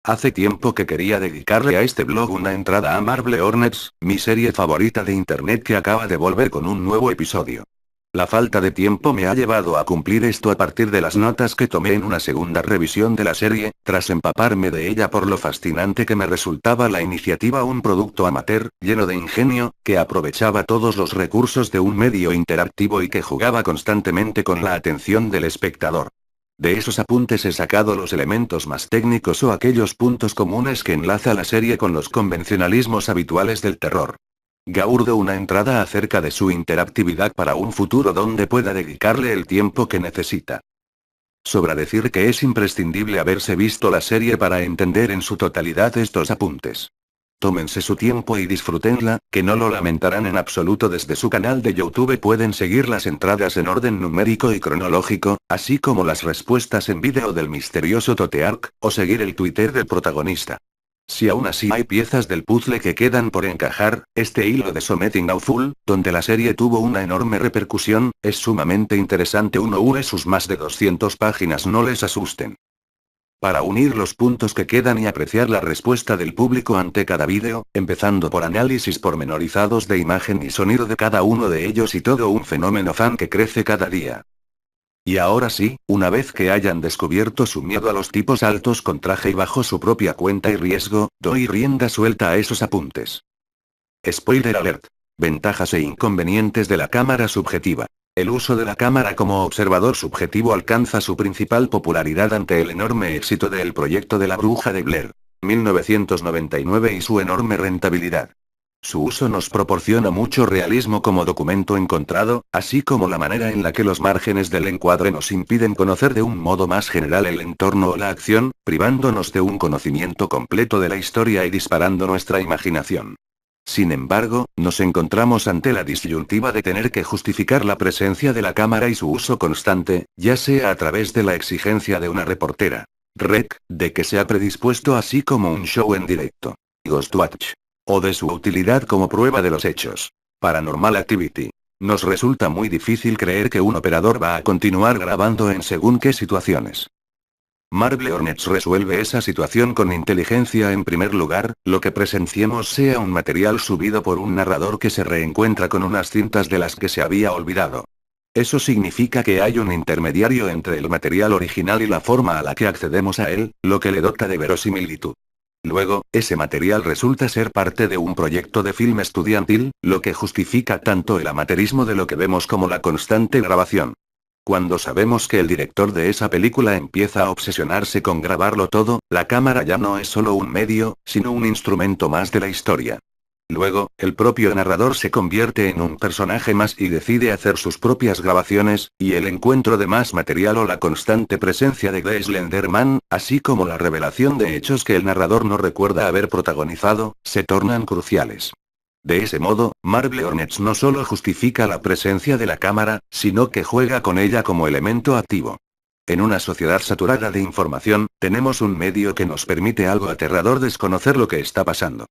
Hace tiempo que quería dedicarle a este blog una entrada a Marble Hornets, mi serie favorita de internet que acaba de volver con un nuevo episodio. La falta de tiempo me ha llevado a cumplir esto a partir de las notas que tomé en una segunda revisión de la serie, tras empaparme de ella por lo fascinante que me resultaba la iniciativa, un producto amateur, lleno de ingenio, que aprovechaba todos los recursos de un medio interactivo y que jugaba constantemente con la atención del espectador. De esos apuntes he sacado los elementos más técnicos o aquellos puntos comunes que enlaza la serie con los convencionalismos habituales del terror. Gaurdo una entrada acerca de su interactividad para un futuro donde pueda dedicarle el tiempo que necesita. Sobra decir que es imprescindible haberse visto la serie para entender en su totalidad estos apuntes. Tómense su tiempo y disfrútenla, que no lo lamentarán en absoluto. Desde su canal de YouTube pueden seguir las entradas en orden numérico y cronológico, así como las respuestas en vídeo del misterioso Toteark, o seguir el Twitter del protagonista. Si aún así hay piezas del puzzle que quedan por encajar, este hilo de Something Awful, donde la serie tuvo una enorme repercusión, es sumamente interesante. Sus más de 200 páginas, no les asusten. Para unir los puntos que quedan y apreciar la respuesta del público ante cada vídeo, empezando por análisis pormenorizados de imagen y sonido de cada uno de ellos y todo un fenómeno fan que crece cada día. Y ahora sí, una vez que hayan descubierto su miedo a los tipos altos con traje y bajo su propia cuenta y riesgo, doy rienda suelta a esos apuntes. Spoiler alert. Ventajas e inconvenientes de la cámara subjetiva. El uso de la cámara como observador subjetivo alcanza su principal popularidad ante el enorme éxito del proyecto de La Bruja de Blair, 1999, y su enorme rentabilidad. Su uso nos proporciona mucho realismo como documento encontrado, así como la manera en la que los márgenes del encuadre nos impiden conocer de un modo más general el entorno o la acción, privándonos de un conocimiento completo de la historia y disparando nuestra imaginación. Sin embargo, nos encontramos ante la disyuntiva de tener que justificar la presencia de la cámara y su uso constante, ya sea a través de la exigencia de una reportera, de que sea predispuesto, así como un show en directo, Ghostwatch, o de su utilidad como prueba de los hechos, Paranormal Activity. Nos resulta muy difícil creer que un operador va a continuar grabando en según qué situaciones. Marble Hornets resuelve esa situación con inteligencia. En primer lugar, lo que presenciemos sea un material subido por un narrador que se reencuentra con unas cintas de las que se había olvidado. Eso significa que hay un intermediario entre el material original y la forma a la que accedemos a él, lo que le dota de verosimilitud. Luego, ese material resulta ser parte de un proyecto de film estudiantil, lo que justifica tanto el amateurismo de lo que vemos como la constante grabación. Cuando sabemos que el director de esa película empieza a obsesionarse con grabarlo todo, la cámara ya no es solo un medio, sino un instrumento más de la historia. Luego, el propio narrador se convierte en un personaje más y decide hacer sus propias grabaciones, y el encuentro de más material o la constante presencia de The Slenderman, así como la revelación de hechos que el narrador no recuerda haber protagonizado, se tornan cruciales. De ese modo, Marble Hornets no solo justifica la presencia de la cámara, sino que juega con ella como elemento activo. En una sociedad saturada de información, tenemos un medio que nos permite algo aterrador: desconocer lo que está pasando.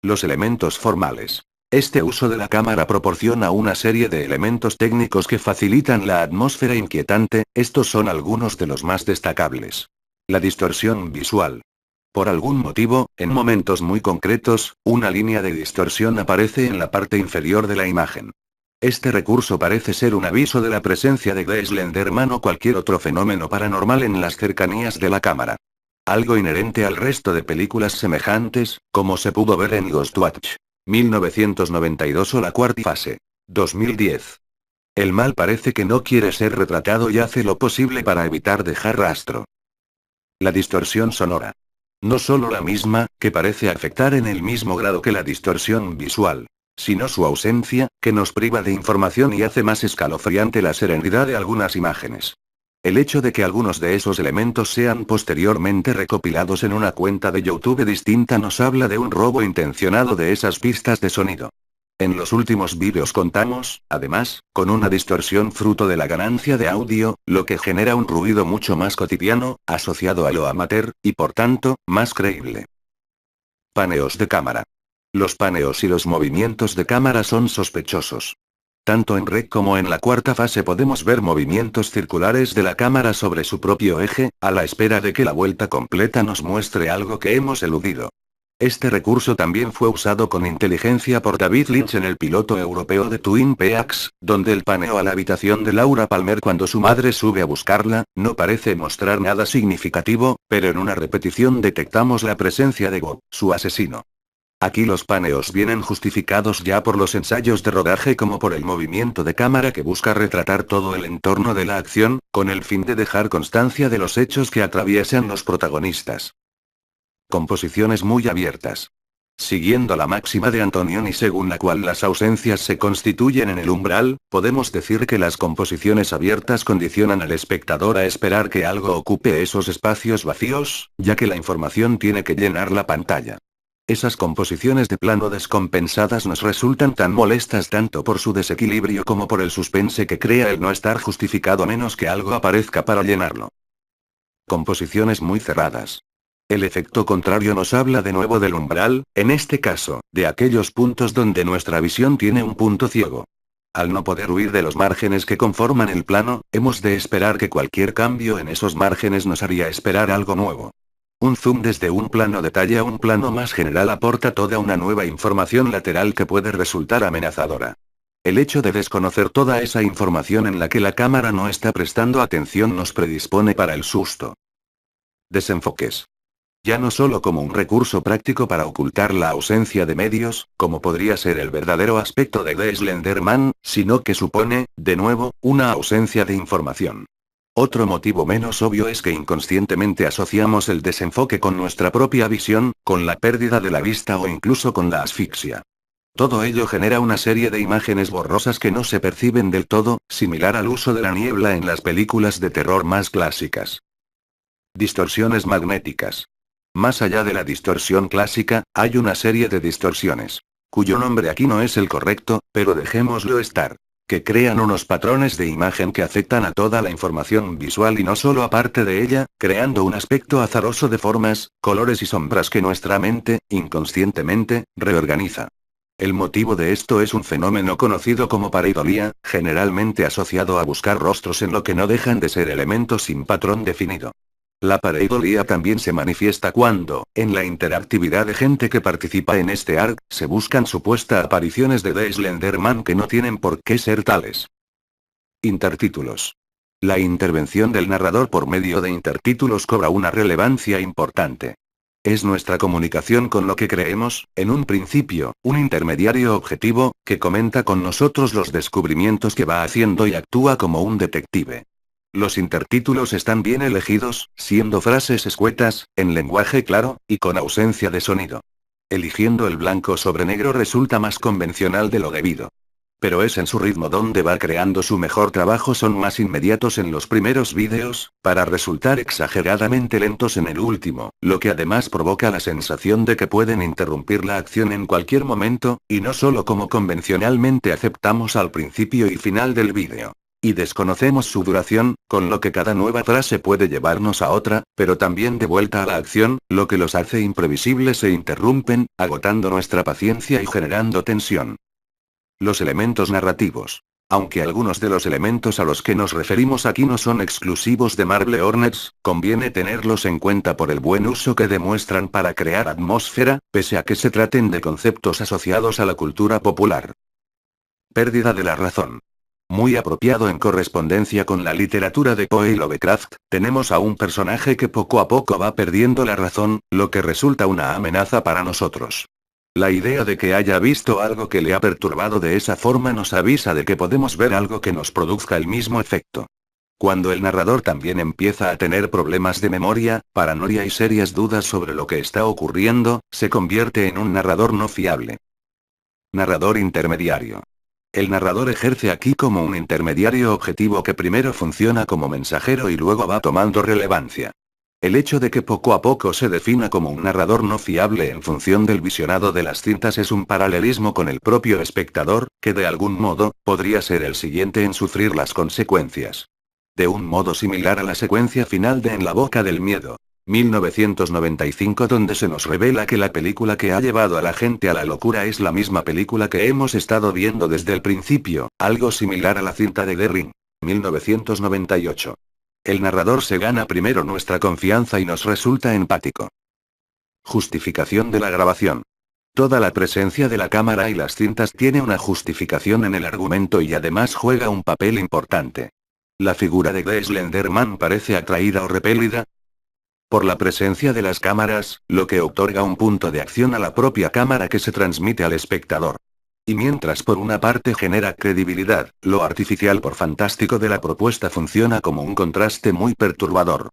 Los elementos formales. Este uso de la cámara proporciona una serie de elementos técnicos que facilitan la atmósfera inquietante. Estos son algunos de los más destacables. La distorsión visual. Por algún motivo, en momentos muy concretos, una línea de distorsión aparece en la parte inferior de la imagen. Este recurso parece ser un aviso de la presencia de The Slenderman o cualquier otro fenómeno paranormal en las cercanías de la cámara. Algo inherente al resto de películas semejantes, como se pudo ver en Ghostwatch, 1992, o La Cuarta Fase, 2010. El mal parece que no quiere ser retratado y hace lo posible para evitar dejar rastro. La distorsión sonora. No solo la misma, que parece afectar en el mismo grado que la distorsión visual, sino su ausencia, que nos priva de información y hace más escalofriante la serenidad de algunas imágenes. El hecho de que algunos de esos elementos sean posteriormente recopilados en una cuenta de YouTube distinta nos habla de un robo intencionado de esas pistas de sonido. En los últimos vídeos contamos, además, con una distorsión fruto de la ganancia de audio, lo que genera un ruido mucho más cotidiano, asociado a lo amateur, y por tanto, más creíble. Paneos de cámara. Los paneos y los movimientos de cámara son sospechosos. Tanto en Rec como en la cuarta fase podemos ver movimientos circulares de la cámara sobre su propio eje, a la espera de que la vuelta completa nos muestre algo que hemos eludido. Este recurso también fue usado con inteligencia por David Lynch en el piloto europeo de Twin Peaks, donde el paneo a la habitación de Laura Palmer cuando su madre sube a buscarla, no parece mostrar nada significativo, pero en una repetición detectamos la presencia de Bob, su asesino. Aquí los paneos vienen justificados ya por los ensayos de rodaje como por el movimiento de cámara que busca retratar todo el entorno de la acción, con el fin de dejar constancia de los hechos que atraviesan los protagonistas. Composiciones muy abiertas. Siguiendo la máxima de Antonioni según la cual las ausencias se constituyen en el umbral, podemos decir que las composiciones abiertas condicionan al espectador a esperar que algo ocupe esos espacios vacíos, ya que la información tiene que llenar la pantalla. Esas composiciones de plano descompensadas nos resultan tan molestas tanto por su desequilibrio como por el suspense que crea el no estar justificado a menos que algo aparezca para llenarlo. Composiciones muy cerradas. El efecto contrario nos habla de nuevo del umbral, en este caso, de aquellos puntos donde nuestra visión tiene un punto ciego. Al no poder huir de los márgenes que conforman el plano, hemos de esperar que cualquier cambio en esos márgenes nos haría esperar algo nuevo. Un zoom desde un plano de talla a un plano más general aporta toda una nueva información lateral que puede resultar amenazadora. El hecho de desconocer toda esa información en la que la cámara no está prestando atención nos predispone para el susto. Desenfoques. Ya no solo como un recurso práctico para ocultar la ausencia de medios, como podría ser el verdadero aspecto de The Slender Man, sino que supone, de nuevo, una ausencia de información. Otro motivo menos obvio es que inconscientemente asociamos el desenfoque con nuestra propia visión, con la pérdida de la vista o incluso con la asfixia. Todo ello genera una serie de imágenes borrosas que no se perciben del todo, similar al uso de la niebla en las películas de terror más clásicas. Distorsiones magnéticas. Más allá de la distorsión clásica, hay una serie de distorsiones, cuyo nombre aquí no es el correcto, pero dejémoslo estar, que crean unos patrones de imagen que afectan a toda la información visual y no solo a parte de ella, creando un aspecto azaroso de formas, colores y sombras que nuestra mente, inconscientemente, reorganiza. El motivo de esto es un fenómeno conocido como pareidolía, generalmente asociado a buscar rostros en lo que no dejan de ser elementos sin patrón definido. La pareidolía también se manifiesta cuando, en la interactividad de gente que participa en este ARG, se buscan supuestas apariciones de The Slender Man que no tienen por qué ser tales. Intertítulos. La intervención del narrador por medio de intertítulos cobra una relevancia importante. Es nuestra comunicación con lo que creemos, en un principio, un intermediario objetivo, que comenta con nosotros los descubrimientos que va haciendo y actúa como un detective. Los intertítulos están bien elegidos, siendo frases escuetas, en lenguaje claro, y con ausencia de sonido. Eligiendo el blanco sobre negro resulta más convencional de lo debido. Pero es en su ritmo donde va creando su mejor trabajo. Son más inmediatos en los primeros vídeos, para resultar exageradamente lentos en el último, lo que además provoca la sensación de que pueden interrumpir la acción en cualquier momento, y no solo como convencionalmente aceptamos al principio y final del vídeo. Y desconocemos su duración, con lo que cada nueva frase puede llevarnos a otra, pero también de vuelta a la acción, lo que los hace imprevisibles e interrumpen, agotando nuestra paciencia y generando tensión. Los elementos narrativos. Aunque algunos de los elementos a los que nos referimos aquí no son exclusivos de Marble Hornets, conviene tenerlos en cuenta por el buen uso que demuestran para crear atmósfera, pese a que se traten de conceptos asociados a la cultura popular. Pérdida de la razón. Muy apropiado en correspondencia con la literatura de Poe y Lovecraft, tenemos a un personaje que poco a poco va perdiendo la razón, lo que resulta una amenaza para nosotros. La idea de que haya visto algo que le ha perturbado de esa forma nos avisa de que podemos ver algo que nos produzca el mismo efecto. Cuando el narrador también empieza a tener problemas de memoria, paranoia y serias dudas sobre lo que está ocurriendo, se convierte en un narrador no fiable. Narrador intermediario. El narrador ejerce aquí como un intermediario objetivo que primero funciona como mensajero y luego va tomando relevancia. El hecho de que poco a poco se defina como un narrador no fiable en función del visionado de las cintas es un paralelismo con el propio espectador, que de algún modo, podría ser el siguiente en sufrir las consecuencias. De un modo similar a la secuencia final de En la boca del miedo. 1995, donde se nos revela que la película que ha llevado a la gente a la locura es la misma película que hemos estado viendo desde el principio, algo similar a la cinta de The Ring. 1998. El narrador se gana primero nuestra confianza y nos resulta empático. Justificación de la grabación. Toda la presencia de la cámara y las cintas tiene una justificación en el argumento y además juega un papel importante. ¿La figura de The Slender Man parece atraída o repelida? Por la presencia de las cámaras, lo que otorga un punto de acción a la propia cámara que se transmite al espectador. Y mientras por una parte genera credibilidad, lo artificial por fantástico de la propuesta funciona como un contraste muy perturbador.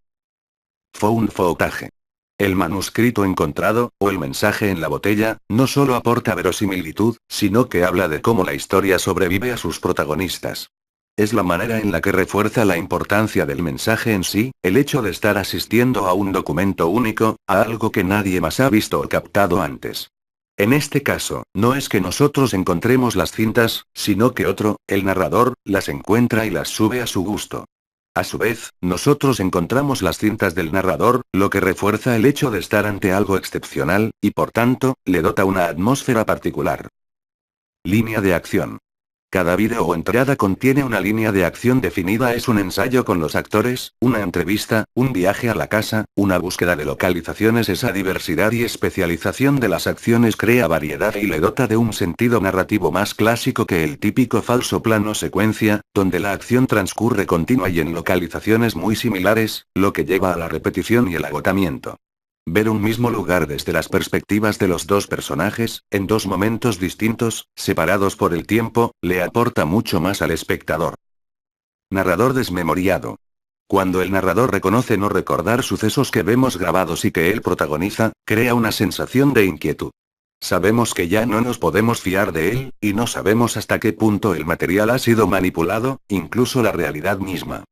Found footage. El manuscrito encontrado, o el mensaje en la botella, no solo aporta verosimilitud, sino que habla de cómo la historia sobrevive a sus protagonistas. Es la manera en la que refuerza la importancia del mensaje en sí, el hecho de estar asistiendo a un documento único, a algo que nadie más ha visto o captado antes. En este caso, no es que nosotros encontremos las cintas, sino que otro, el narrador, las encuentra y las sube a su gusto. A su vez, nosotros encontramos las cintas del narrador, lo que refuerza el hecho de estar ante algo excepcional, y por tanto, le dota una atmósfera particular. Línea de acción. Cada vídeo o entrada contiene una línea de acción definida, es un ensayo con los actores, una entrevista, un viaje a la casa, una búsqueda de localizaciones. Esa diversidad y especialización de las acciones crea variedad y le dota de un sentido narrativo más clásico que el típico falso plano secuencia, donde la acción transcurre continua y en localizaciones muy similares, lo que lleva a la repetición y el agotamiento. Ver un mismo lugar desde las perspectivas de los dos personajes, en dos momentos distintos, separados por el tiempo, le aporta mucho más al espectador. Narrador desmemoriado. Cuando el narrador reconoce no recordar sucesos que vemos grabados y que él protagoniza, crea una sensación de inquietud. Sabemos que ya no nos podemos fiar de él, y no sabemos hasta qué punto el material ha sido manipulado, incluso la realidad misma.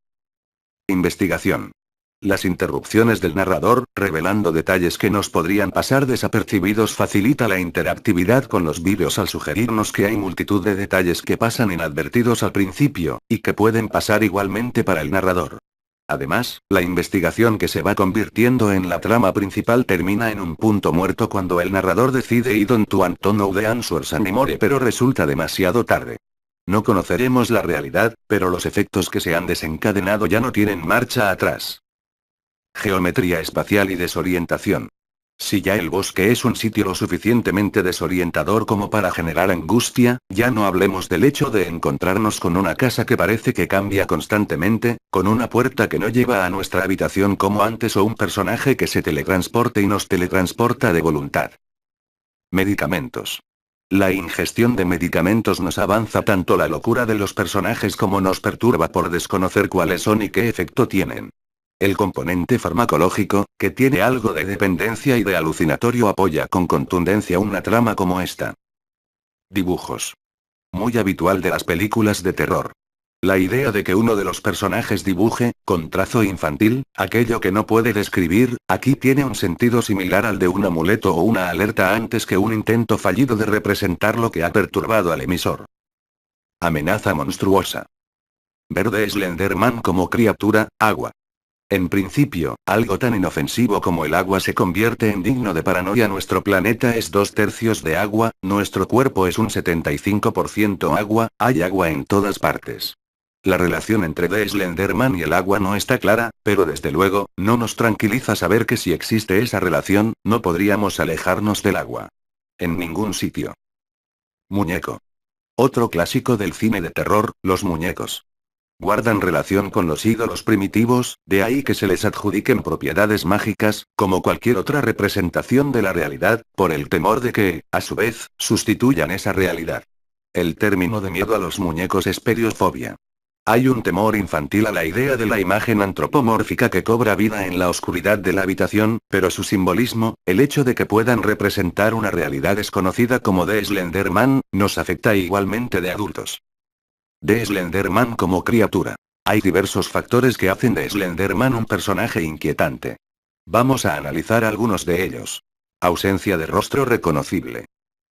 Investigación. Las interrupciones del narrador, revelando detalles que nos podrían pasar desapercibidos, facilita la interactividad con los vídeos al sugerirnos que hay multitud de detalles que pasan inadvertidos al principio, y que pueden pasar igualmente para el narrador. Además, la investigación que se va convirtiendo en la trama principal termina en un punto muerto cuando el narrador decide "I don't want to know the answers anymore", pero resulta demasiado tarde. No conoceremos la realidad, pero los efectos que se han desencadenado ya no tienen marcha atrás. Geometría espacial y desorientación. Si ya el bosque es un sitio lo suficientemente desorientador como para generar angustia, ya no hablemos del hecho de encontrarnos con una casa que parece que cambia constantemente, con una puerta que no lleva a nuestra habitación como antes o un personaje que se teletransporte y nos teletransporta de voluntad. Medicamentos. La ingestión de medicamentos nos avanza tanto la locura de los personajes como nos perturba por desconocer cuáles son y qué efecto tienen. El componente farmacológico, que tiene algo de dependencia y de alucinatorio, apoya con contundencia una trama como esta. Dibujos. Muy habitual de las películas de terror. La idea de que uno de los personajes dibuje, con trazo infantil, aquello que no puede describir, aquí tiene un sentido similar al de un amuleto o una alerta antes que un intento fallido de representar lo que ha perturbado al emisor. Amenaza monstruosa. Ver The Slender Man como criatura, agua. En principio, algo tan inofensivo como el agua se convierte en digno de paranoia. Nuestro planeta es 2/3 de agua, nuestro cuerpo es un 75% agua, hay agua en todas partes. La relación entre The Slender Man y el agua no está clara, pero desde luego, no nos tranquiliza saber que si existe esa relación, no podríamos alejarnos del agua. En ningún sitio. Muñeco. Otro clásico del cine de terror, los muñecos. Guardan relación con los ídolos primitivos, de ahí que se les adjudiquen propiedades mágicas, como cualquier otra representación de la realidad, por el temor de que, a su vez, sustituyan esa realidad. El término de miedo a los muñecos es periofobia. Hay un temor infantil a la idea de la imagen antropomórfica que cobra vida en la oscuridad de la habitación, pero su simbolismo, el hecho de que puedan representar una realidad desconocida como The Slender Man, nos afecta igualmente de adultos. The Slender Man como criatura. Hay diversos factores que hacen de Slender Man un personaje inquietante. Vamos a analizar algunos de ellos. Ausencia de rostro reconocible.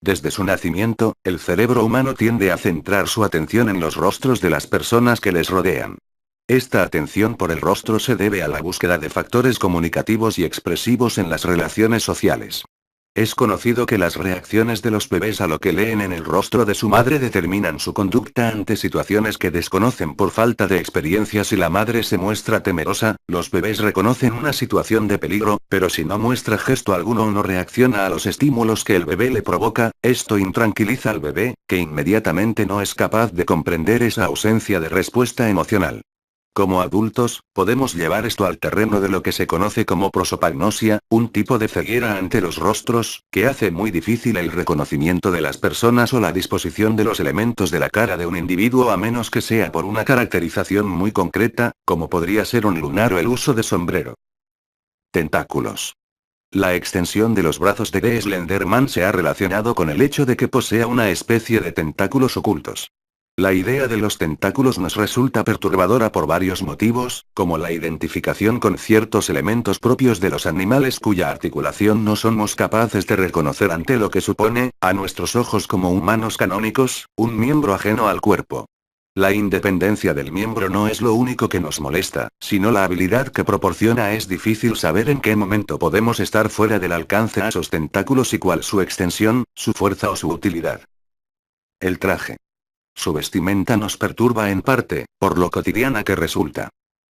Desde su nacimiento, el cerebro humano tiende a centrar su atención en los rostros de las personas que les rodean. Esta atención por el rostro se debe a la búsqueda de factores comunicativos y expresivos en las relaciones sociales. Es conocido que las reacciones de los bebés a lo que leen en el rostro de su madre determinan su conducta ante situaciones que desconocen por falta de experiencia. Si la madre se muestra temerosa, los bebés reconocen una situación de peligro, pero si no muestra gesto alguno o no reacciona a los estímulos que el bebé le provoca, esto intranquiliza al bebé, que inmediatamente no es capaz de comprender esa ausencia de respuesta emocional. Como adultos, podemos llevar esto al terreno de lo que se conoce como prosopagnosia, un tipo de ceguera ante los rostros, que hace muy difícil el reconocimiento de las personas o la disposición de los elementos de la cara de un individuo a menos que sea por una caracterización muy concreta, como podría ser un lunar o el uso de sombrero. Tentáculos. La extensión de los brazos de The Slenderman se ha relacionado con el hecho de que posea una especie de tentáculos ocultos. La idea de los tentáculos nos resulta perturbadora por varios motivos, como la identificación con ciertos elementos propios de los animales cuya articulación no somos capaces de reconocer ante lo que supone, a nuestros ojos como humanos canónicos, un miembro ajeno al cuerpo. La independencia del miembro no es lo único que nos molesta, sino la habilidad que proporciona. Es difícil saber en qué momento podemos estar fuera del alcance a esos tentáculos y cuál su extensión, su fuerza o su utilidad. El traje. Su vestimenta nos perturba en parte, por lo cotidiana que resulta.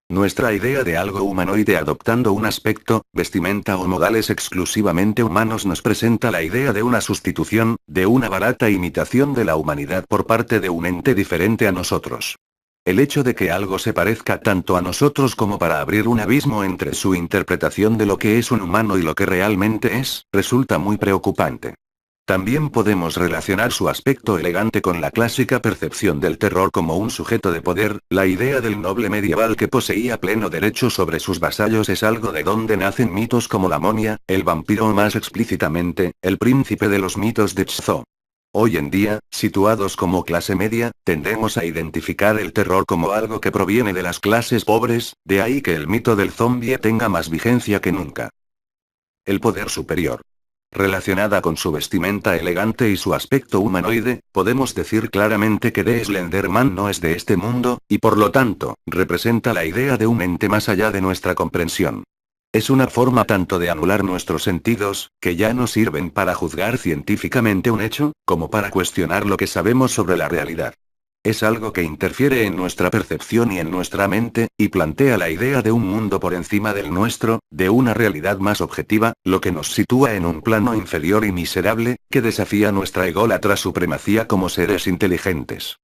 Nuestra idea de algo humanoide adoptando un aspecto, vestimenta o modales exclusivamente humanos nos presenta la idea de una sustitución, de una barata imitación de la humanidad por parte de un ente diferente a nosotros. El hecho de que algo se parezca tanto a nosotros como para abrir un abismo entre su interpretación de lo que es un humano y lo que realmente es, resulta muy preocupante. También podemos relacionar su aspecto elegante con la clásica percepción del terror como un sujeto de poder. La idea del noble medieval que poseía pleno derecho sobre sus vasallos es algo de donde nacen mitos como la momia, el vampiro o más explícitamente, el príncipe de los mitos de Chzo. Hoy en día, situados como clase media, tendemos a identificar el terror como algo que proviene de las clases pobres, de ahí que el mito del zombie tenga más vigencia que nunca. El poder superior. Relacionada con su vestimenta elegante y su aspecto humanoide, podemos decir claramente que The Slenderman no es de este mundo, y por lo tanto, representa la idea de un ente más allá de nuestra comprensión. Es una forma tanto de anular nuestros sentidos, que ya no sirven para juzgar científicamente un hecho, como para cuestionar lo que sabemos sobre la realidad. Es algo que interfiere en nuestra percepción y en nuestra mente, y plantea la idea de un mundo por encima del nuestro, de una realidad más objetiva, lo que nos sitúa en un plano inferior y miserable, que desafía nuestra ególatra supremacía como seres inteligentes.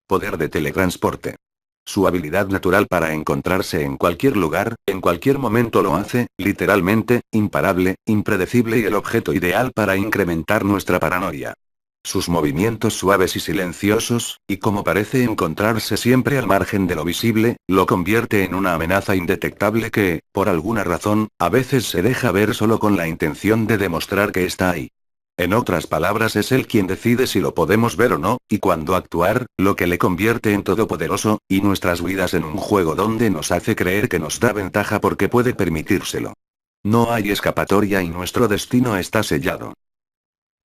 Poder de teletransporte. Su habilidad natural para encontrarse en cualquier lugar, en cualquier momento lo hace, literalmente, imparable, impredecible y el objeto ideal para incrementar nuestra paranoia. Sus movimientos suaves y silenciosos, y como parece encontrarse siempre al margen de lo visible, lo convierte en una amenaza indetectable que, por alguna razón, a veces se deja ver solo con la intención de demostrar que está ahí. En otras palabras, es él quien decide si lo podemos ver o no, y cuándo actuar, lo que le convierte en todopoderoso, y nuestras vidas en un juego donde nos hace creer que nos da ventaja porque puede permitírselo. No hay escapatoria y nuestro destino está sellado.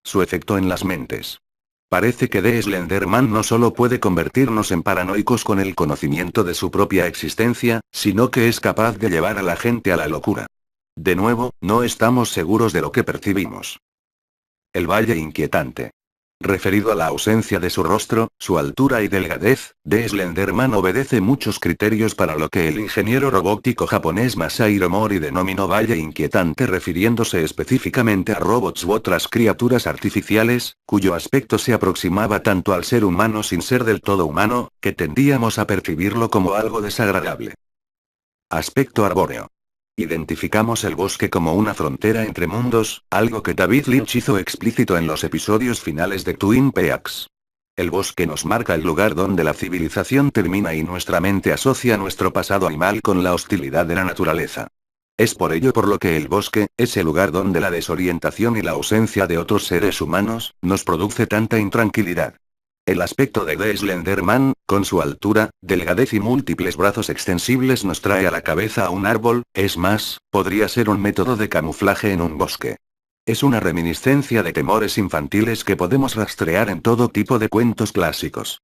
Su efecto en las mentes. Parece que The Slenderman no solo puede convertirnos en paranoicos con el conocimiento de su propia existencia, sino que es capaz de llevar a la gente a la locura. De nuevo, no estamos seguros de lo que percibimos. El valle inquietante. Referido a la ausencia de su rostro, su altura y delgadez, The Slenderman obedece muchos criterios para lo que el ingeniero robótico japonés Masahiro Mori denominó valle inquietante, refiriéndose específicamente a robots u otras criaturas artificiales, cuyo aspecto se aproximaba tanto al ser humano sin ser del todo humano, que tendíamos a percibirlo como algo desagradable. Aspecto arbóreo. Identificamos el bosque como una frontera entre mundos, algo que David Lynch hizo explícito en los episodios finales de Twin Peaks. El bosque nos marca el lugar donde la civilización termina y nuestra mente asocia nuestro pasado animal con la hostilidad de la naturaleza. Es por ello por lo que el bosque, ese lugar donde la desorientación y la ausencia de otros seres humanos, nos produce tanta intranquilidad. El aspecto de The Slenderman, con su altura, delgadez y múltiples brazos extensibles nos trae a la cabeza a un árbol, es más, podría ser un método de camuflaje en un bosque. Es una reminiscencia de temores infantiles que podemos rastrear en todo tipo de cuentos clásicos.